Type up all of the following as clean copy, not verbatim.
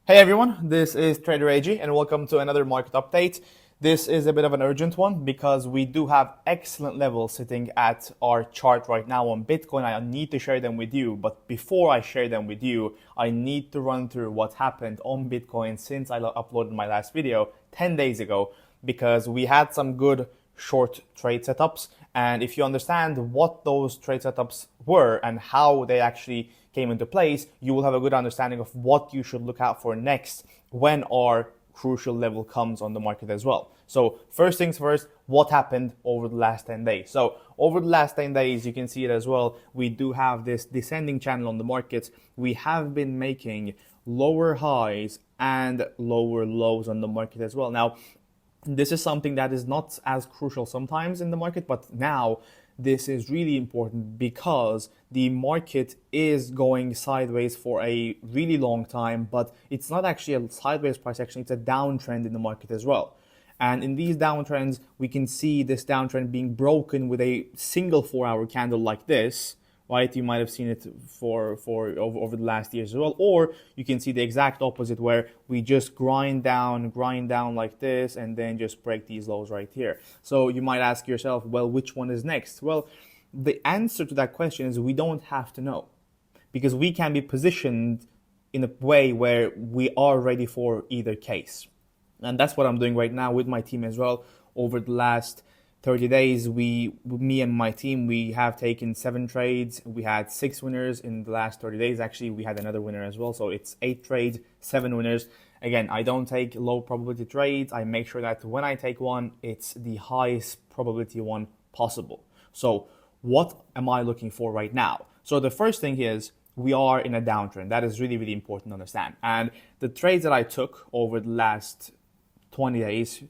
Hey everyone, this is Trader AG and welcome to another market update. This is a bit of an urgent one because we do have excellent levels sitting at our chart right now on Bitcoin. I need to share them with you, but before I share them with you, I need to run through what happened on Bitcoin since I uploaded my last video 10 days ago because we had some good short trade setups. And if you understand what those trade setups were and how they actually came into place, you will have a good understanding of what you should look out for next when our crucial level comes on the market as well. So first things first, what happened over the last 10 days? So over the last 10 days, you can see it as well. We do have this descending channel on the market. We have been making lower highs and lower lows on the market as well. Now, this is something that is not as crucial sometimes in the market, but now this is really important because the market is going sideways for a really long time, but it's not actually a sideways price action, it's a downtrend in the market as well. And in these downtrends, we can see this downtrend being broken with a single 4-hour candle like this, right? You might have seen it for over the last years as well, or you can see the exact opposite where we just grind down like this, and then just break these lows right here. So you might ask yourself, well, which one is next? Well, the answer to that question is we don't have to know, because we can be positioned in a way where we are ready for either case. And that's what I'm doing right now with my team as well. Over the last 30 days, me and my team, we have taken 7 trades. We had 6 winners in the last 30 days. Actually, we had another winner as well. So it's 8 trades, 7 winners. Again, I don't take low probability trades. I make sure that when I take one, it's the highest probability one possible. So what am I looking for right now? So the first thing is we are in a downtrend. That is really, really important to understand. And the trades that I took over the last 20 days,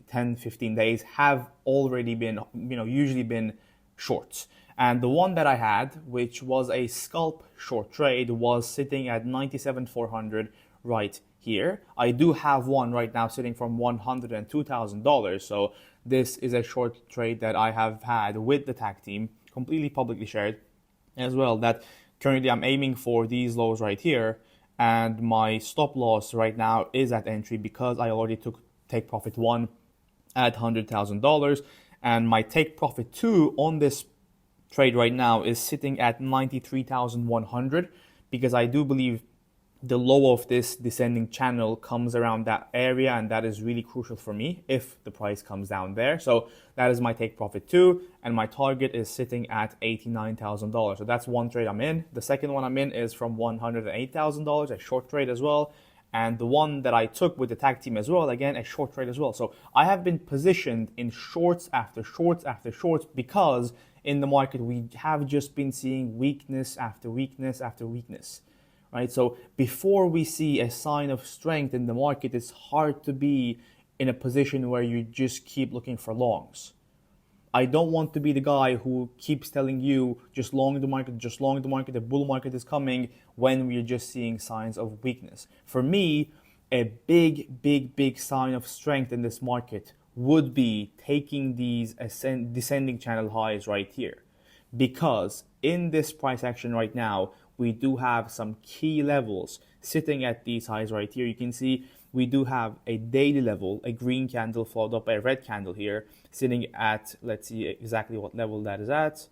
10, 15 days have already been, usually been shorts. And the one that I had, which was a scalp short trade, was sitting at 97,400 right here. I do have one right now sitting from $102,000. So this is a short trade that I have had with the tag team, completely publicly shared as well, that currently I'm aiming for these lows right here. And my stop loss right now is at entry because I already took take profit 1 at $100,000, and my take profit 2 on this trade right now is sitting at 93,100, because I do believe the low of this descending channel comes around that area, and that is really crucial for me if the price comes down there. So that is my take profit 2, and my target is sitting at $89,000. So that's one trade I'm in. The second one I'm in is from $108,000, a short trade as well. And the one that I took with the tag team as well, again, a short trade as well. So I have been positioned in shorts after shorts after shorts because in the market we have just been seeing weakness after weakness after weakness, right? So before we see a sign of strength in the market, it's hard to be in a position where you just keep looking for longs. I don't want to be the guy who keeps telling you just long the market, just long the market, the bull market is coming when we're just seeing signs of weakness. For me, a big sign of strength in this market would be taking these descending channel highs right here. Because in this price action right now, we do have some key levels sitting at these highs right here. You can see we do have a daily level, a green candle followed up by a red candle here, sitting at, let's see exactly what level that is at.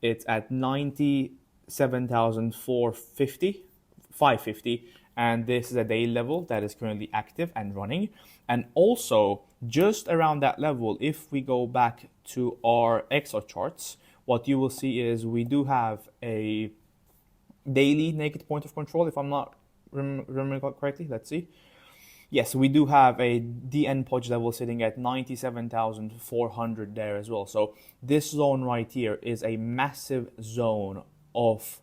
It's at 97,450, 550, and this is a daily level that is currently active and running. And also, just around that level, if we go back to our XR charts, what you will see is we do have a daily naked point of control, if I'm not remembering correctly. Let's see. Yes, we do have a DN Podge level sitting at 97,400 there as well. So this zone right here is a massive zone of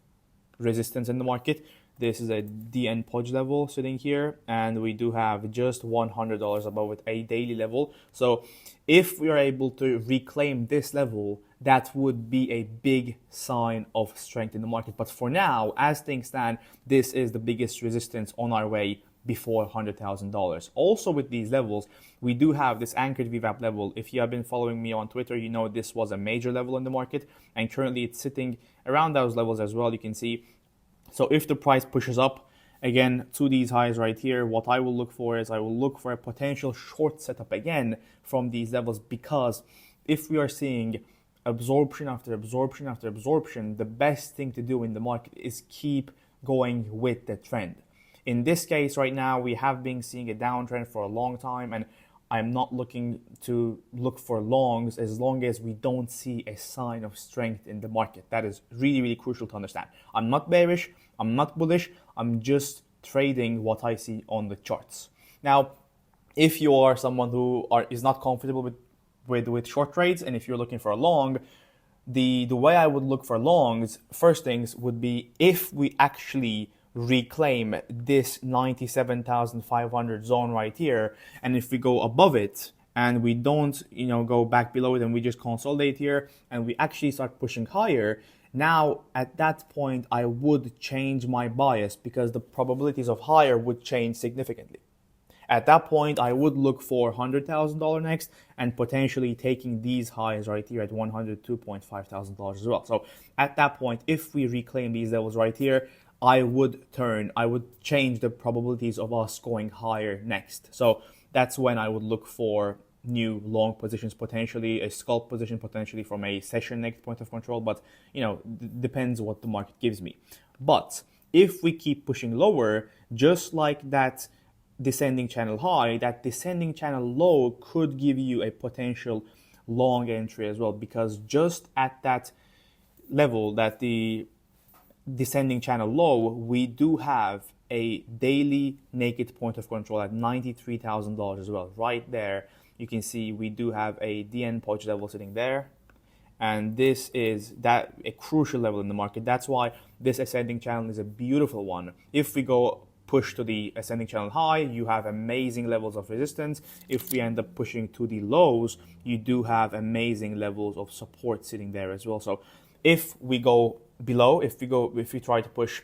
resistance in the market. This is a DN Podge level sitting here, and we do have just $100 above it, a daily level. So if we are able to reclaim this level, that would be a big sign of strength in the market. But for now, as things stand, this is the biggest resistance on our way before $100,000. Also with these levels, we do have this anchored VWAP level. If you have been following me on Twitter, you know this was a major level in the market, and currently it's sitting around those levels as well, you can see. So if the price pushes up again, to these highs right here, what I will look for is I will look for a potential short setup again from these levels, because if we are seeing absorption after absorption after absorption, the best thing to do in the market is keep going with the trend. In this case right now, we have been seeing a downtrend for a long time, and I'm not looking to look for longs as long as we don't see a sign of strength in the market. That is really, really crucial to understand. I'm not bearish, I'm not bullish, I'm just trading what I see on the charts. Now, if you are someone who is not comfortable with short trades, and if you're looking for a long, the way I would look for longs, first things would be if we actually reclaim this 97,500 zone right here, and if we go above it and we don't go back below it and we just consolidate here and we actually start pushing higher, now at that point I would change my bias, because the probabilities of higher would change significantly. At that point, I would look for $100,000 next, and potentially taking these highs right here at $102,500 as well. So at that point, if we reclaim these levels right here, I would change the probabilities of us going higher next. So that's when I would look for new long positions, potentially a scalp position, potentially from a session next point of control, but depends what the market gives me. But if we keep pushing lower, just like that descending channel high, that descending channel low could give you a potential long entry as well, because just at that level, that the descending channel low, we do have a daily naked point of control at $93,000 as well. Right there, you can see we do have a DN Poach level sitting there, and this is a crucial level in the market. That's why this ascending channel is a beautiful one. If we go push to the ascending channel high, you have amazing levels of resistance. If we end up pushing to the lows, you do have amazing levels of support sitting there as well. So if we go below, if we try to push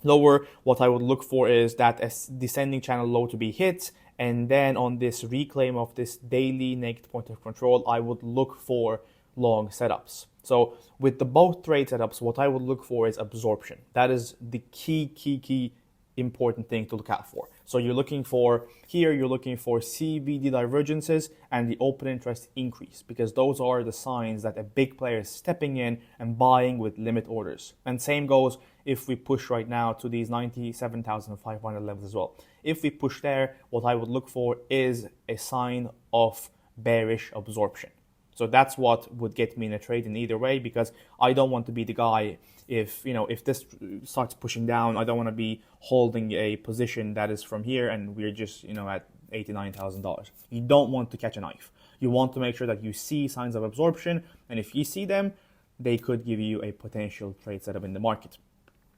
lower, what I would look for is that descending channel low to be hit, and then on this reclaim of this daily naked point of control, I would look for long setups. So with the both trade setups, what I would look for is absorption. That is the key important thing to look out for. So you're looking for CVD divergences and the open interest increase, because those are the signs that a big player is stepping in and buying with limit orders. And same goes if we push right now to these 97,500 levels as well. If we push there, what I would look for is a sign of bearish absorption. So that's what would get me in a trade in either way, because I don't want to be the guy if this starts pushing down, I don't want to be holding a position that is from here and we're just at $89,000. You don't want to catch a knife. You want to make sure that you see signs of absorption, and if you see them, they could give you a potential trade setup in the market.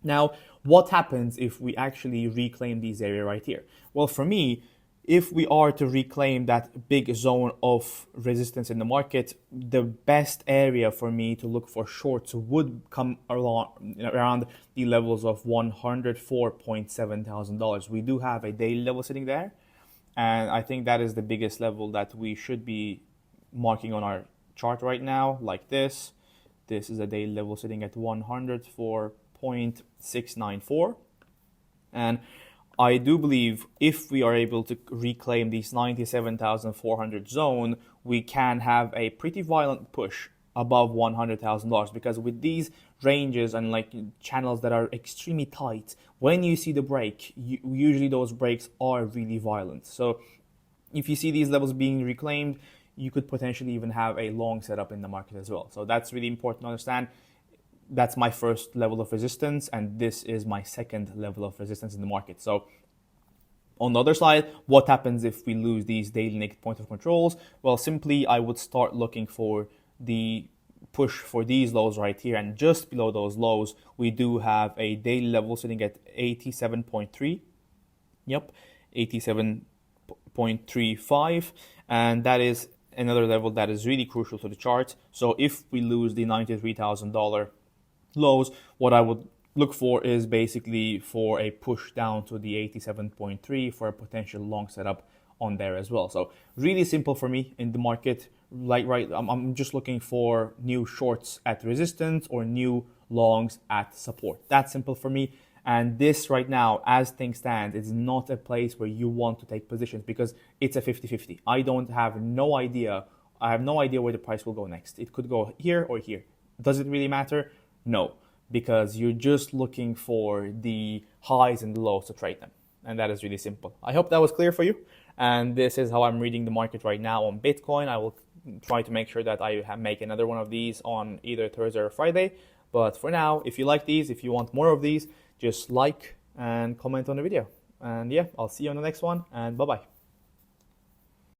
Now, what happens if we actually reclaim these areas right here? Well, for me, if we are to reclaim that big zone of resistance in the market, the best area for me to look for shorts would come around the levels of $104,700. We do have a daily level sitting there, and I think that is the biggest level that we should be marking on our chart right now, like this. This is a daily level sitting at 104.694, and I do believe if we are able to reclaim these 97,400 zone, we can have a pretty violent push above $100,000, because with these ranges and channels that are extremely tight, when you see the break, usually those breaks are really violent. So if you see these levels being reclaimed, you could potentially even have a long setup in the market as well. So that's really important to understand. That's my first level of resistance, and this is my second level of resistance in the market. So on the other side, what happens if we lose these daily naked point of controls? Well, simply I would start looking for the push for these lows right here, and just below those lows, we do have a daily level sitting at 87.3. Yep, 87.35, and that is another level that is really crucial to the chart. So if we lose the $93,000 lows, what I would look for is basically for a push down to the 87.3 for a potential long setup on there as well. So really simple for me in the market. I'm just looking for new shorts at resistance or new longs at support. That's simple for me. And this right now, as things stand, is not a place where you want to take positions because it's a 50-50. I have no idea. I have no idea where the price will go next. It could go here or here. Does it really matter? No, because you're just looking for the highs and the lows to trade them. And that is really simple. I hope that was clear for you. And this is how I'm reading the market right now on Bitcoin. I will try to make sure that I make another one of these on either Thursday or Friday. But for now, if you like these, if you want more of these, just like and comment on the video. And yeah, I'll see you on the next one, and bye-bye.